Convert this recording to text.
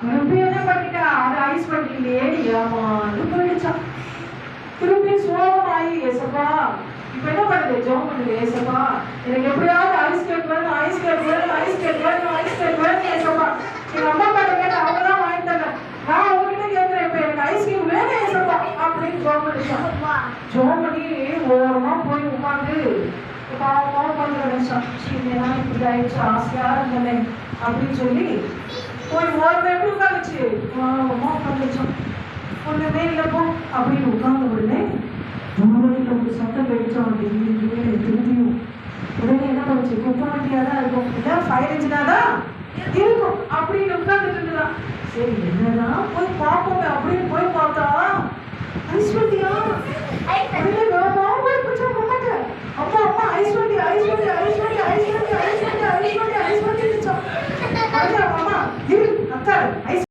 திருப்பி என்ன பண்ணிட்டா, அது ஐஸ் பண்ணிக்கலையே ஏமாந்து போயிடுச்சான். திருப்பி சோகமாயி, ஏசப்பா இப்ப என்ன பண்ணுது, ஜெபம் பண்ணுது, ஏசப்பா எனக்கு எப்படியாவது ஐஸ் கேட் வேணும், ஐஸ் கேட் வேணும், ஐஸ் கேட் வேணும், ஐஸ் கேட் வேணும் ஏசப்பா. எங்க அம்மா பாட்ட கேட்டு அவங்க தான் வாங்கி தரல, நான் உங்ககிட்ட கேட்கிறேன், இப்ப எனக்கு ஐஸ் கேட் வேணும் ஏசப்பா அப்படின்னு ஜெபம் பண்ணிச்சான். ஜெபம் பண்ணி ஓரமா போய் உட்காந்து பாவமா உட்காந்து நினைச்சான். சீனா இப்படி ஆயிடுச்சு, ஆசையா இருந்தேன் அப்படின்னு சொல்லி போய் ஓரமா எப்படி உட்காந்துச்சு, ஓரமா உட்காந்துச்சான். ஒண்ணுமே இல்லப்போ அப்படின்னு உட்கார்ந்த உடனே தூரத்தில் ஒரு சத்தம் கிடைச்சோம். திரும்பியும் உடனே என்ன பண்ணுச்சு, குப்பை வண்டியா தான் இருக்கும், இல்லை ஃபயர் இன்ஜினா தான் இருக்கும் அப்படின்னு உட்கார்ந்துட்டு இருந்தான். சரி என்னதான் போய் பார்ப்போமே அப்படின்னு போய் பார்த்தா ஐஸ்வர்யா அம்மா அம்மா ஐஸ்வர்யா ஐஸ்வர்யா ஐஸ்வர்யா ஐஸ்வர்யா ஐஸ்வர்யா ஐஸ்வர்யா ஐஸ்வர்யா ஐஸ்வர்யா அம்மா இரு அக்கா ஐஸ்